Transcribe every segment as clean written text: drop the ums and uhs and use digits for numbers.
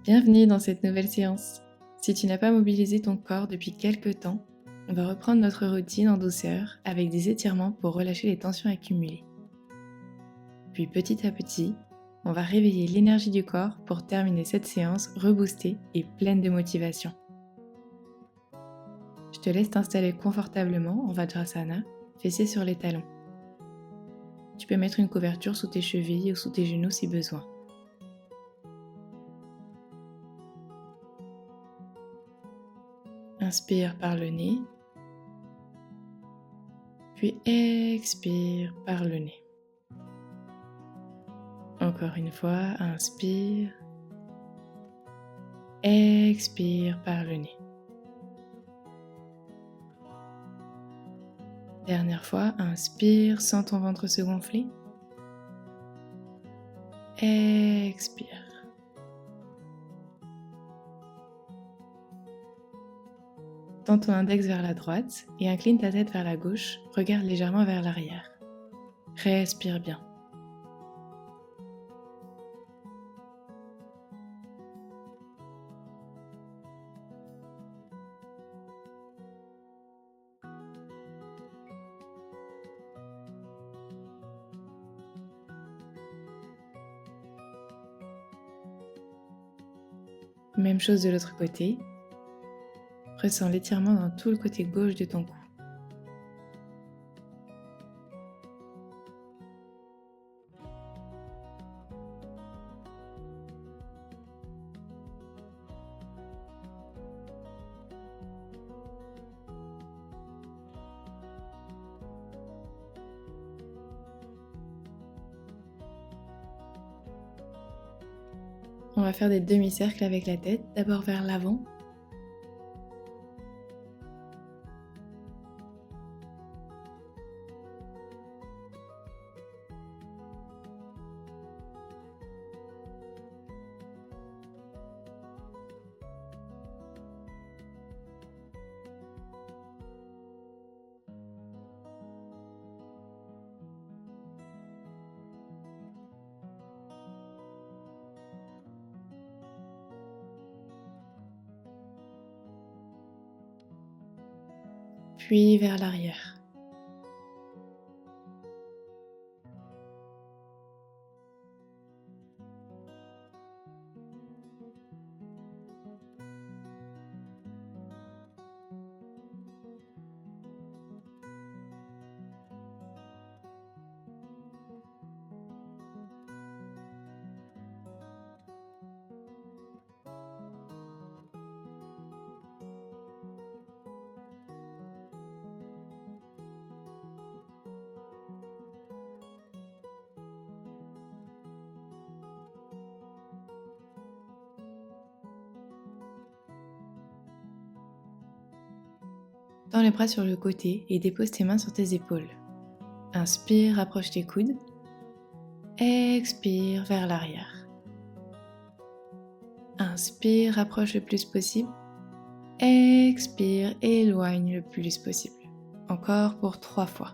Bienvenue dans cette nouvelle séance. Si tu n'as pas mobilisé ton corps depuis quelques temps, on va reprendre notre routine en douceur avec des étirements pour relâcher les tensions accumulées. Puis petit à petit, on va réveiller l'énergie du corps pour terminer cette séance reboostée et pleine de motivation. Je te laisse t'installer confortablement en Vajrasana, fessé sur les talons. Tu peux mettre une couverture sous tes chevilles ou sous tes genoux si besoin. Inspire par le nez, puis expire par le nez. Encore une fois, inspire, expire par le nez. Dernière fois, inspire, sens ton ventre se gonfler. Expire. Tends ton index vers la droite et incline ta tête vers la gauche, regarde légèrement vers l'arrière. Respire bien. Même chose de l'autre côté. Ressens l'étirement dans tout le côté gauche de ton cou. On va faire des demi-cercles avec la tête, d'abord vers l'avant. Puis vers l'arrière. Tends les bras sur le côté et dépose tes mains sur tes épaules. Inspire, rapproche tes coudes. Expire vers l'arrière. Inspire, rapproche le plus possible. Expire, éloigne le plus possible. Encore pour 3 fois.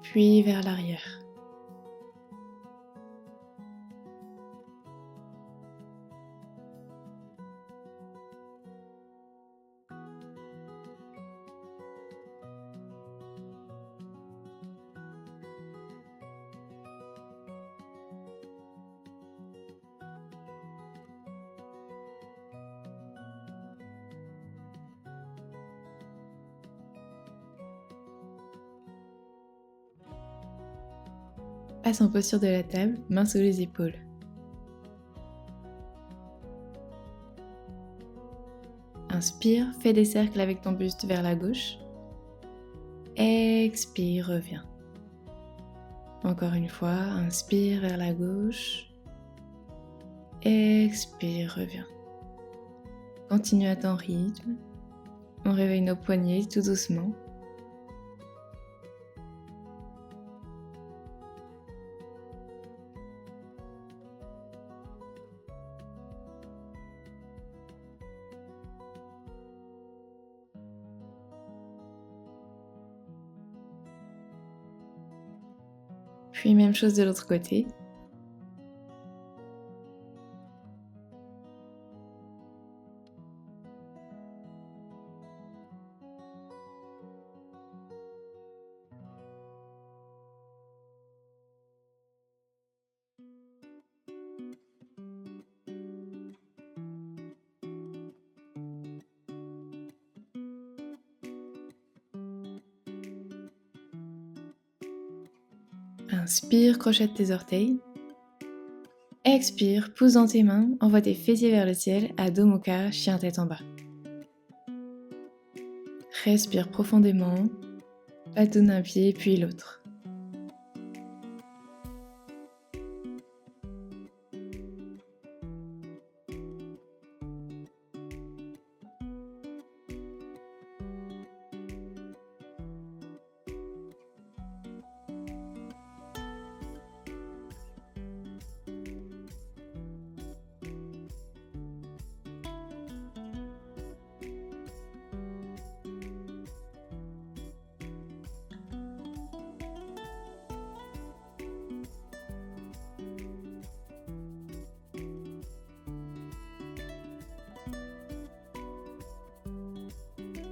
Puis vers l'arrière. Passe en posture de la table, mains sous les épaules. Inspire, fais des cercles avec ton buste vers la gauche. Expire, reviens. Encore une fois, inspire vers la gauche. Expire, reviens. Continue à ton rythme. On réveille nos poignets tout doucement. Puis même chose de l'autre côté. Inspire, crochette tes orteils. Expire, pousse dans tes mains, envoie tes fessiers vers le ciel, Adho Mukha, chien tête en bas. Respire profondément, bâtonne un pied puis l'autre.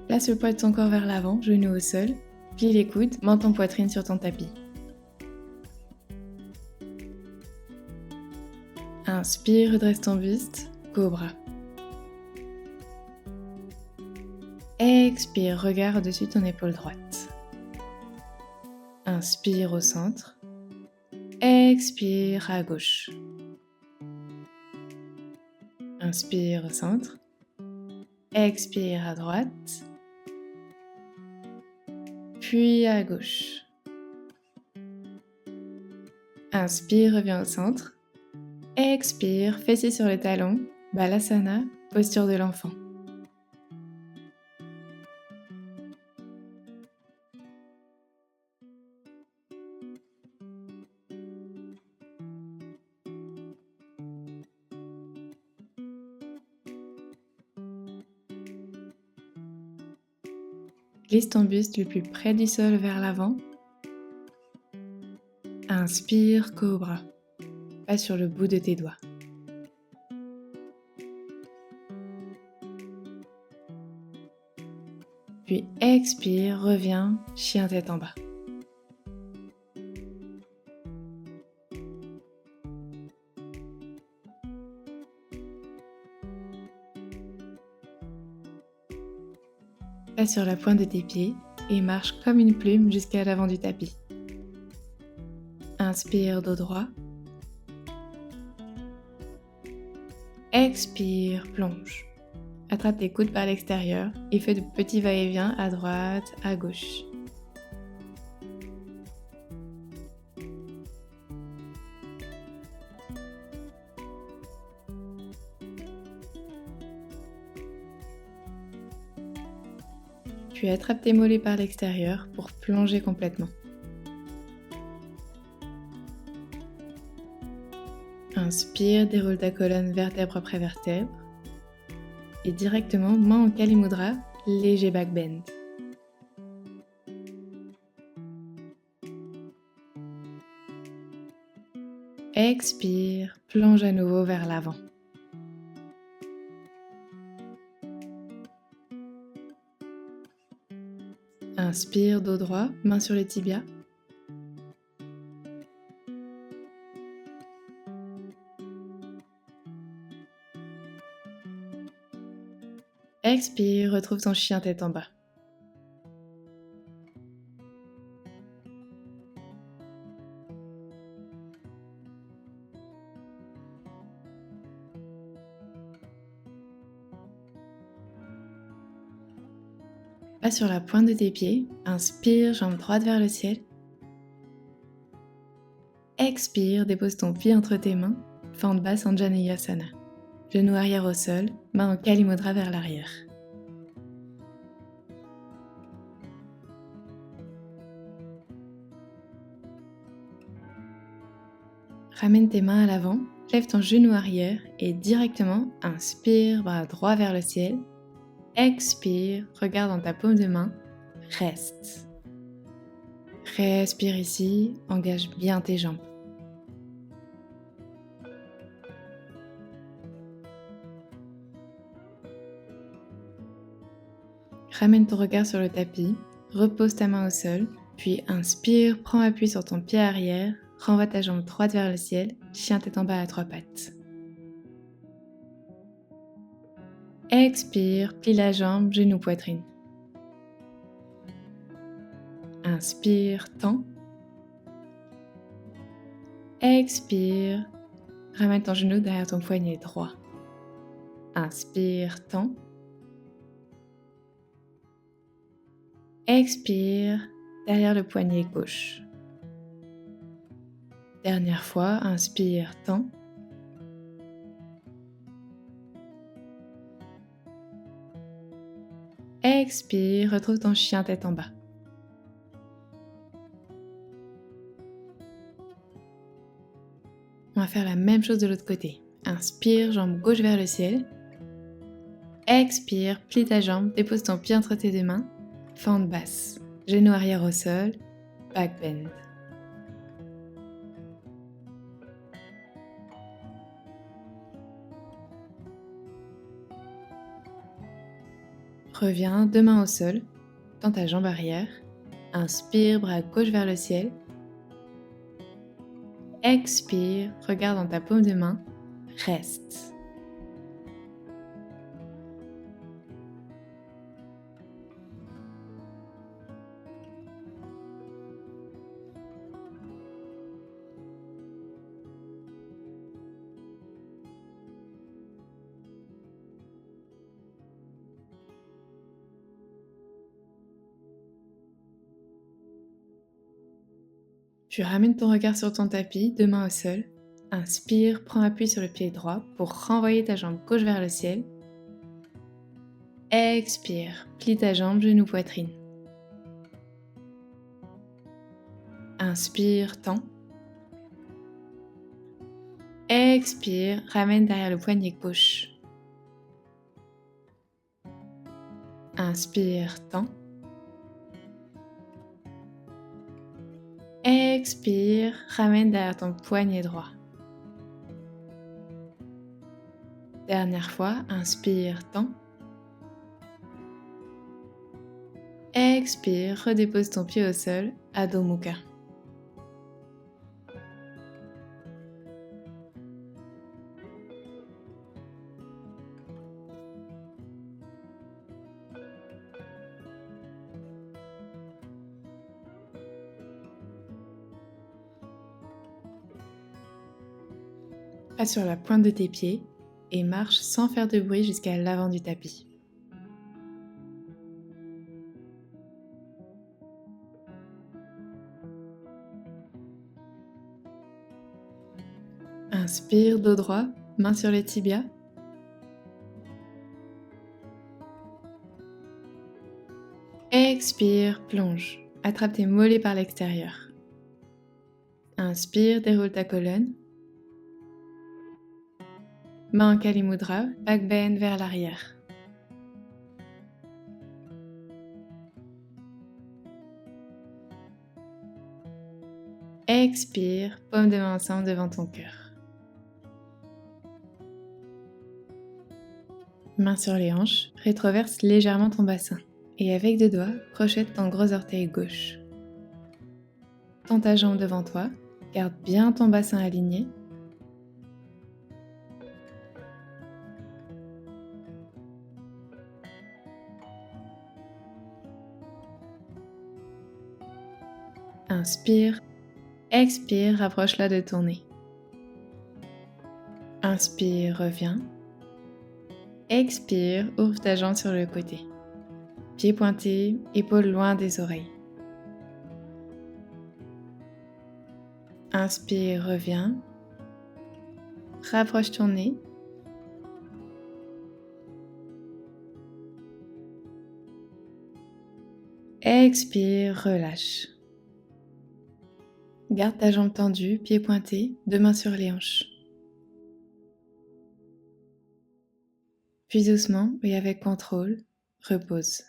Place le poids de ton corps vers l'avant, genoux au sol, plie les coudes, menton poitrine sur ton tapis. Inspire, redresse ton buste, cobra. Expire, regard au-dessus de ton épaule droite. Inspire au centre. Expire à gauche. Inspire au centre. Expire à droite. Puis à gauche. Inspire, reviens au centre. Expire, fessiers sur les talons, Balasana, posture de l'enfant. Glisse ton buste le plus près du sol vers l'avant. Inspire, cobra. Passe sur le bout de tes doigts. Puis expire, reviens, chien tête en bas. Passe sur la pointe de tes pieds et marche comme une plume jusqu'à l'avant du tapis. Inspire, dos droit. Expire, plonge. Attrape tes coudes par l'extérieur et fais de petits va-et-vient à droite, à gauche. Puis attrape tes mollets par l'extérieur pour plonger complètement. Inspire, déroule ta colonne vertèbre après vertèbre. Et directement, main en Kali Mudra, léger back bend. Expire, plonge à nouveau vers l'avant. Inspire, dos droit, main sur les tibias. Expire, retrouve ton chien tête en bas. Pas sur la pointe de tes pieds. Inspire, jambe droite vers le ciel. Expire, dépose ton pied entre tes mains. Fente basse Anjaneyasana. Genou arrière au sol, main en Kali Mudra vers l'arrière. Ramène tes mains à l'avant, lève ton genou arrière et directement, inspire, bras droit vers le ciel. Expire, regarde dans ta paume de main, reste. Respire ici, engage bien tes jambes. Ramène ton regard sur le tapis, repose ta main au sol, puis inspire, prends appui sur ton pied arrière, renvoie ta jambe droite vers le ciel, chien tête en bas à 3 pattes. Expire, plie la jambe, genou, poitrine. Inspire, tends. Expire, ramène ton genou derrière ton poignet droit. Inspire, tends. Expire, derrière le poignet gauche. Dernière fois, inspire, tends. Expire, retrouve ton chien tête en bas. On va faire la même chose de l'autre côté. Inspire, jambe gauche vers le ciel. Expire, plie ta jambe, dépose ton pied entre tes deux mains. Fente basse, genou arrière au sol, back bend. Reviens, deux mains au sol, tends ta jambe arrière. Inspire, bras gauche vers le ciel. Expire, regarde dans ta paume de main, reste. Tu ramènes ton regard sur ton tapis, deux mains au sol. Inspire, prends appui sur le pied droit pour renvoyer ta jambe gauche vers le ciel. Expire, plie ta jambe, genou, poitrine. Inspire, tends. Expire, ramène derrière le poignet gauche. Inspire, tends. Expire, ramène derrière ton poignet droit. Dernière fois, inspire, tends. Expire, redépose ton pied au sol, Adho Mukha. Passe sur la pointe de tes pieds et marche sans faire de bruit jusqu'à l'avant du tapis. Inspire, dos droit, main sur les tibias. Expire, plonge. Attrape tes mollets par l'extérieur. Inspire, déroule ta colonne. Main en Kali Mudra, back bend vers l'arrière. Expire, paume de main ensemble devant ton cœur. Main sur les hanches, rétroverse légèrement ton bassin. Et avec deux doigts, projette ton gros orteil gauche. Tends ta jambe devant toi, garde bien ton bassin aligné. Inspire, expire, rapproche-la de ton nez. Inspire, reviens. Expire, ouvre ta jambe sur le côté. Pieds pointés, épaules loin des oreilles. Inspire, reviens. Rapproche ton nez. Expire, relâche. Garde ta jambe tendue, pieds pointés, deux mains sur les hanches. Puis doucement et avec contrôle, repose.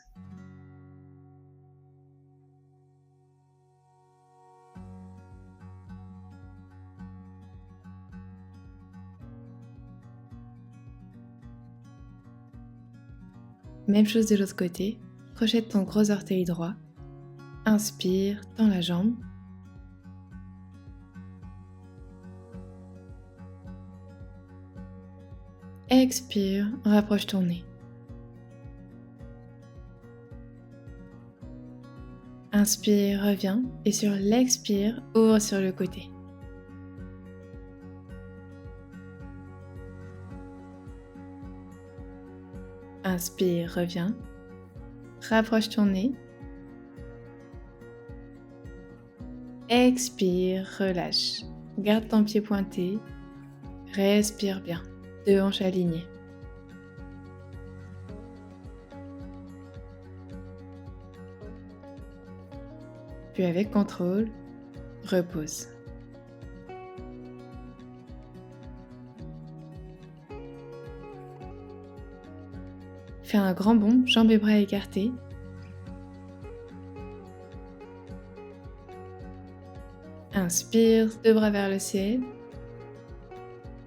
Même chose de l'autre côté. Crochette ton gros orteil droit. Inspire, tends la jambe. Expire, rapproche ton nez. Inspire, reviens et sur l'expire, ouvre sur le côté. Inspire, reviens. Rapproche ton nez. Expire, relâche. Garde ton pied pointé. Respire bien. 2 hanches alignées. Puis avec contrôle, repose. Fais un grand bond, jambes et bras écartés. Inspire, 2 bras vers le ciel.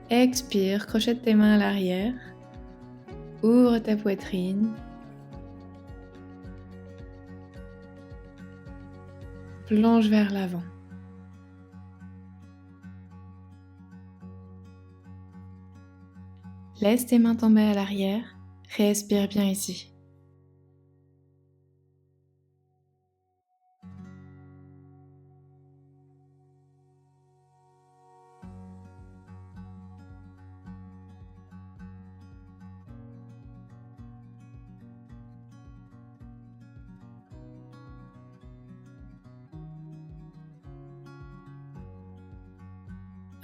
Expire, crochette tes mains à l'arrière. Ouvre ta poitrine. Plonge vers l'avant. Laisse tes mains tomber à l'arrière. Respire bien ici.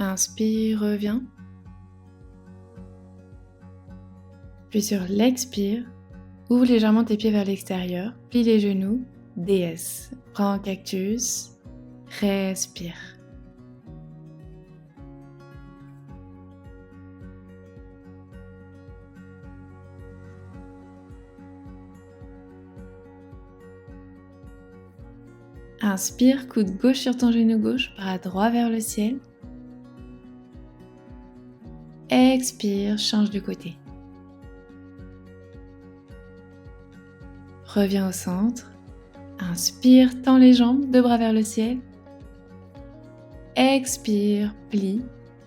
Inspire, reviens. Puis sur l'expire, ouvre légèrement tes pieds vers l'extérieur, plie les genoux, déesse. Prends un cactus, respire. Inspire, coude gauche sur ton genou gauche, bras droit vers le ciel. Expire, change de côté. Reviens au centre. Inspire, tends les jambes, 2 bras vers le ciel. Expire, plie,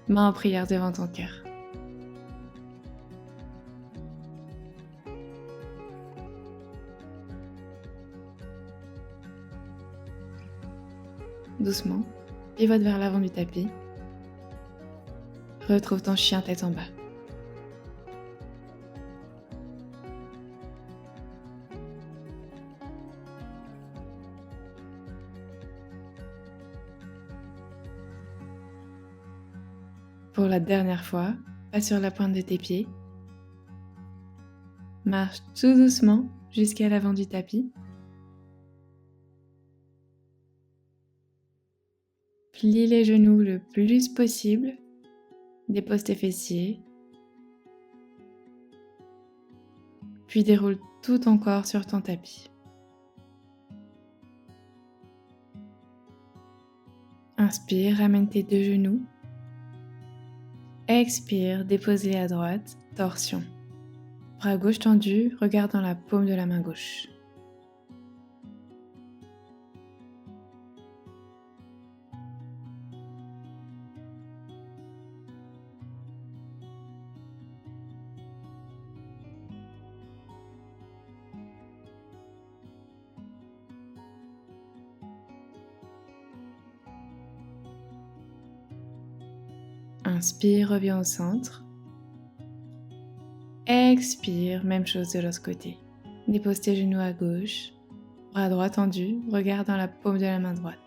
main en prière devant ton cœur. Doucement, pivote vers l'avant du tapis. Retrouve ton chien tête en bas. Pour la dernière fois, passe sur la pointe de tes pieds. Marche tout doucement jusqu'à l'avant du tapis. Plie les genoux le plus possible. Dépose tes fessiers. Puis déroule tout ton corps sur ton tapis. Inspire, ramène tes 2 genoux. Expire, dépose-les à droite, torsion. Bras gauche tendu, regarde dans la paume de la main gauche. Inspire, reviens au centre. Expire, même chose de l'autre côté. Dépose tes genoux à gauche, bras droit tendu, regarde dans la paume de la main droite.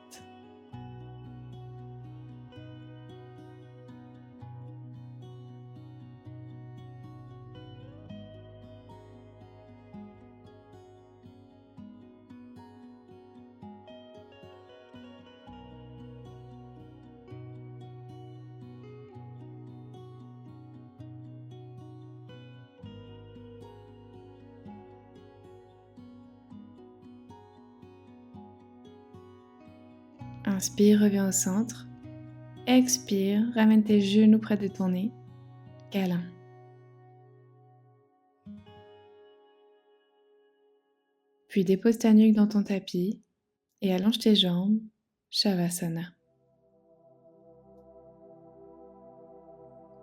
Inspire, reviens au centre. Expire, ramène tes genoux près de ton nez. Câlin. Puis dépose ta nuque dans ton tapis et allonge tes jambes, Shavasana.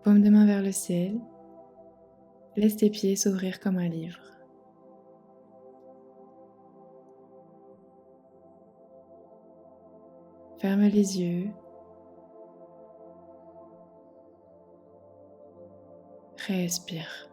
Paume de main vers le ciel, laisse tes pieds s'ouvrir comme un livre. Ferme les yeux. Respire.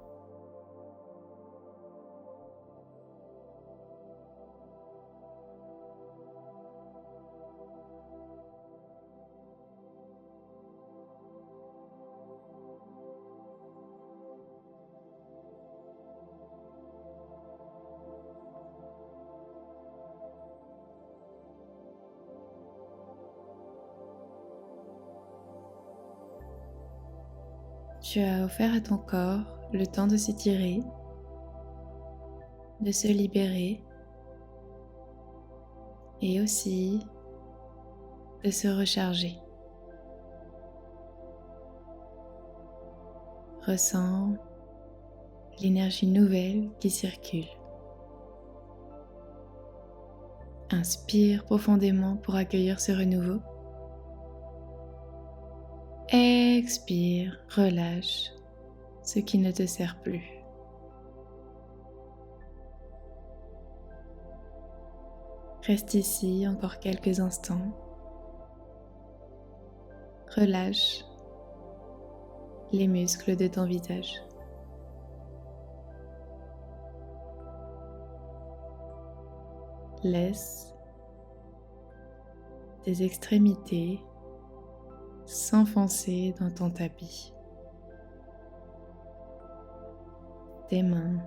Tu as offert à ton corps le temps de s'étirer, de se libérer et aussi de se recharger. Ressens l'énergie nouvelle qui circule. Inspire profondément pour accueillir ce renouveau. Expire, relâche ce qui ne te sert plus. Reste ici encore quelques instants. Relâche les muscles de ton visage. Laisse tes extrémités s'enfoncer dans ton tapis. Tes mains,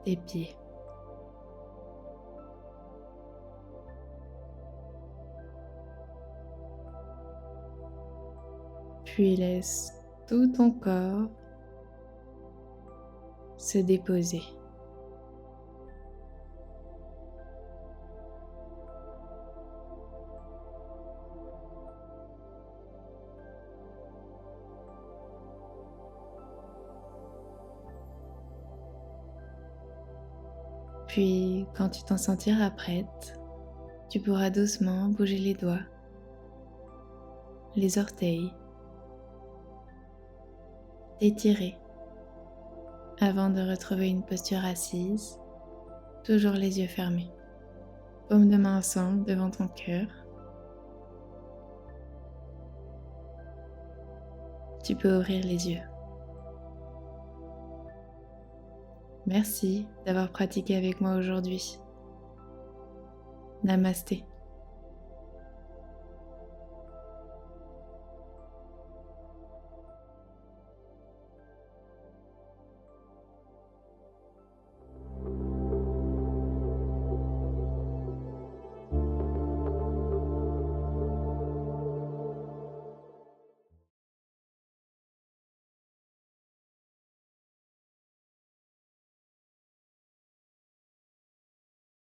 tes pieds. Puis laisse tout ton corps se déposer. Puis, quand tu t'en sentiras prête, tu pourras doucement bouger les doigts, les orteils, t'étirer avant de retrouver une posture assise, toujours les yeux fermés. Paumes de main ensemble devant ton cœur. Tu peux ouvrir les yeux. Merci d'avoir pratiqué avec moi aujourd'hui. Namasté.